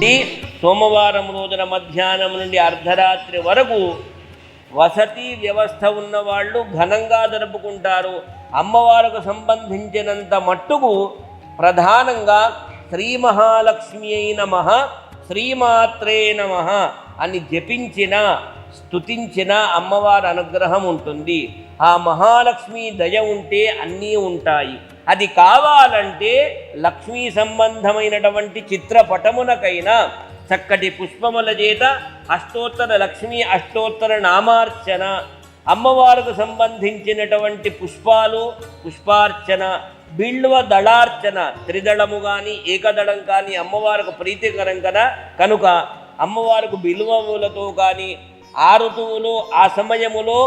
నుండి సోమవారం రోజున మధ్యాహ్నం నుండి అర్ధరాత్రి వరకు వసతి వ్యవస్థ ఉన్నవాళ్ళు ఘనంగా జరుపుకుంటారు. అమ్మవారికి సంబంధించినంత మట్టుకు ప్రధానంగా శ్రీ మహాలక్ష్మి నమః, శ్రీమాత్రే నమః అని జపించిన స్తుతించిన అమ్మవారి అనుగ్రహం ఉంటుంది. ఆ మహాలక్ష్మి దయ ఉంటే అన్నీ ఉంటాయి. అది కావాలంటే లక్ష్మీ సంబంధమైనటువంటి చిత్రపటమునకైనా చక్కటి పుష్పముల చేత అష్టోత్తర లక్ష్మీ అష్టోత్తర నామార్చన, అమ్మవారికి సంబంధించినటువంటి పుష్పాలు పుష్పార్చన, బిల్వ దళార్చన, త్రిదళము కానీ ఏకదళం కానీ అమ్మవారికి ప్రీతికరం కదా. కనుక అమ్మవారికి బిల్వములతో కానీ ఆ ఋతువులో ఆ సమయములో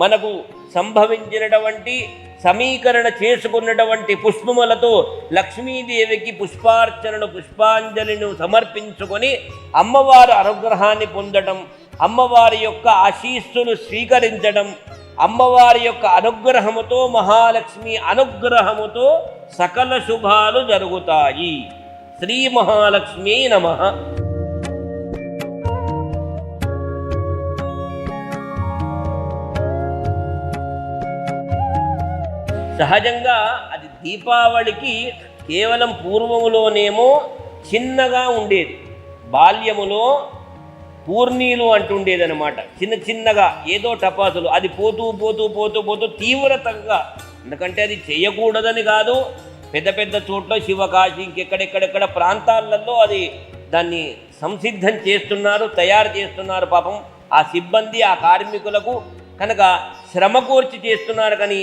మనకు సంభవించినటువంటి సమీకరణ చేసుకున్నటువంటి పుష్పములతో లక్ష్మీదేవికి పుష్పార్చనను పుష్పాంజలిని సమర్పించుకొని అమ్మవారి అనుగ్రహాన్ని పొందడం, అమ్మవారి యొక్క ఆశీస్సులు స్వీకరించడం, అమ్మవారి యొక్క అనుగ్రహముతో మహాలక్ష్మి అనుగ్రహముతో సకల శుభాలు జరుగుతాయి. శ్రీ మహాలక్ష్మీ నమః. సహజంగా అది దీపావళికి కేవలం పూర్వములోనేమో చిన్నగా ఉండేది, బాల్యములో పూర్ణీలు అంటుండేదనమాట. చిన్న చిన్నగా ఏదో టపాసులు, అది పోతూ పోతూ పోతూ పోతూ తీవ్రతంగా, ఎందుకంటే అది చేయకూడదని కాదు, పెద్ద పెద్ద చోట్ల శివకాశి ఇంకెక్కడెక్కడెక్కడ ప్రాంతాలలో అది దాన్ని సంసిద్ధం చేస్తున్నారు, తయారు చేస్తున్నారు. పాపం ఆ సిబ్బంది ఆ కార్మికులకు కనుక శ్రమ కోర్చి చేస్తున్నారు. కానీ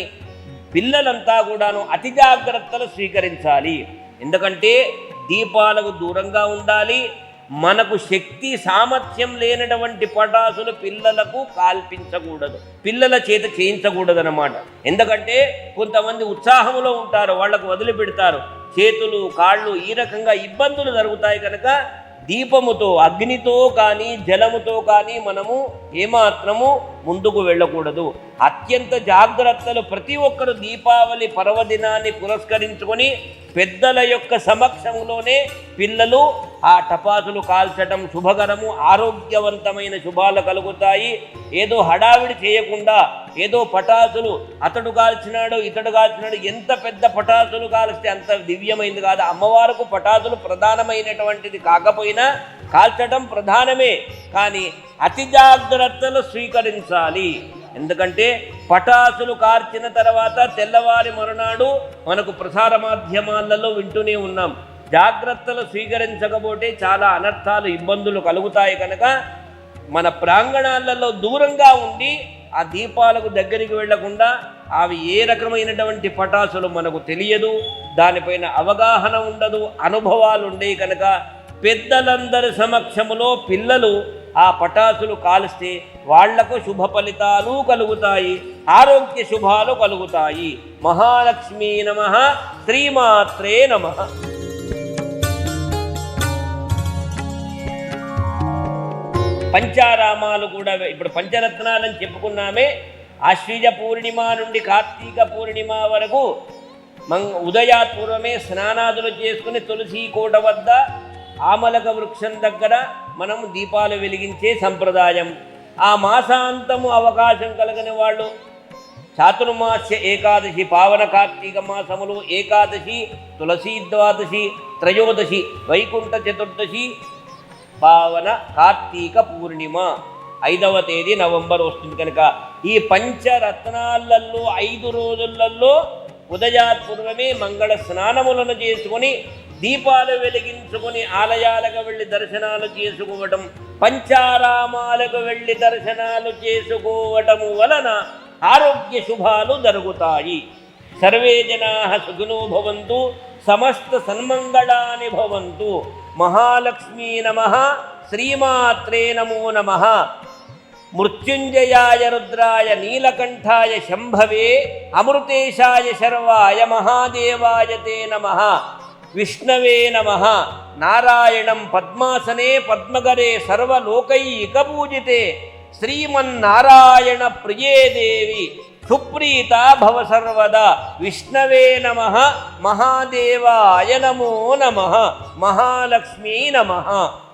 పిల్లలంతా కూడాను అతి జాగ్రత్తలు స్వీకరించాలి. ఎందుకంటే దీపాలకు దూరంగా ఉండాలి. మనకు శక్తి సామర్థ్యం లేనటువంటి పటాసులు పిల్లలకు కాల్పించకూడదు, పిల్లల చేత చేయించకూడదు అన్నమాట. ఎందుకంటే కొంతమంది ఉత్సాహంలో ఉంటారు, వాళ్లకు వదిలిపెడతారు, చేతులు కాళ్ళు ఈ రకంగా ఇబ్బందులు జరుగుతాయి. కనుక దీపముతో అగ్నితో కానీ జలముతో కానీ మనము ఏమాత్రము ముందుకు వెళ్ళకూడదు. అత్యంత జాగ్రత్తలు ప్రతి ఒక్కరు దీపావళి పర్వదినాన్ని పురస్కరించుకొని పెద్దల యొక్క సమక్షంలోనే పిల్లలు ఆ టపాసులు కాల్చడం శుభకరము, ఆరోగ్యవంతమైన శుభాలు కలుగుతాయి. ఏదో హడావిడి చేయకుండా ఏదో పటాసులు అతడు కాల్చినాడు ఇతడు కాల్చినాడు, ఎంత పెద్ద పటాసులు కాల్స్తే అంత దివ్యమైంది కాదు. అమ్మవారికి పటాసులు ప్రధానమైనటువంటిది కాకపోయినా కాల్చడం ప్రధానమే, కానీ అతి జాగ్రత్తలు స్వీకరించాలి. ఎందుకంటే పటాసులు కార్చిన తర్వాత తెల్లవారి మరునాడు మనకు ప్రసార మాధ్యమాలలో వింటూనే ఉన్నాం. జాగ్రత్తలు స్వీకరించకపోతే చాలా అనర్థాలు ఇబ్బందులు కలుగుతాయి. కనుక మన ప్రాంగణాలలో దూరంగా ఉండి ఆ దీపాలకు దగ్గరికి వెళ్లకుండా, అవి ఏ రకమైనటువంటి పటాసులు మనకు తెలియదు, దానిపైన అవగాహన ఉండదు, అనుభవాలు ఉండేవి. కనుక పెద్దలందరి సమక్షములో పిల్లలు ఆ పటాసులు కాల్స్తే వాళ్లకు శుభ ఫలితాలు కలుగుతాయి, ఆరోగ్య శుభాలు కలుగుతాయి. మహాలక్ష్మీ నమః, శ్రీమాత్రే నమః. పంచారామాలు కూడా ఇప్పుడు పంచరత్నాలని చెప్పుకున్నామే. ఆశ్వీజ పూర్ణిమ నుండి కార్తీక పూర్ణిమ వరకు ఉదయాత్పూర్వమే స్నానాదులు చేసుకుని తులసి కోట వద్ద ఆమలక వృక్షం దగ్గర మనం దీపాలు వెలిగించే సంప్రదాయం. ఆ మాసాంతము అవకాశం కలిగిన వాళ్ళు చాతుర్మాస్య ఏకాదశి, పావన కార్తీక మాసములు ఏకాదశి, తులసీ ద్వాదశి, త్రయోదశి, వైకుంఠ చతుర్దశి, పావన కార్తీక పూర్ణిమ 5వ తేదీ నవంబర్ వస్తుంది. కనుక ఈ పంచరత్నాలలో 5 రోజులలో ఉదయాత్పూర్వమే మంగళ స్నానములను చేసుకొని దీపాలు వెలిగించుకొని ఆలయాలకు వెళ్ళి దర్శనాలు చేసుకోవటం, పంచారామాలకు వెళ్ళి దర్శనాలు చేసుకోవటము వలన ఆరోగ్య శుభాలు జరుగుతాయి. సర్వే జనాః సుఖినో భవంతు, సమస్త సన్మంగళాని భవంతు. మహాలక్ష్మీ నమః, శ్రీమాత్రే నమో నమః. మృత్యుంజయాయ రుద్రాయ నీలకంఠాయ శంభవే అమృతేశాయ శర్వాయ మహాదేవాయ తే నమః. విష్ణవే నమః. నారాయణం పద్మాసనే పద్మగరే సర్వలోకైకపూజితే శ్రీమన్నారాయణ ప్రియే దేవి సుప్రీత భవ సర్వదా. విష్ణవే నమః, మహాదేవాయ నమో నమః, మహాలక్ష్మీ నమః.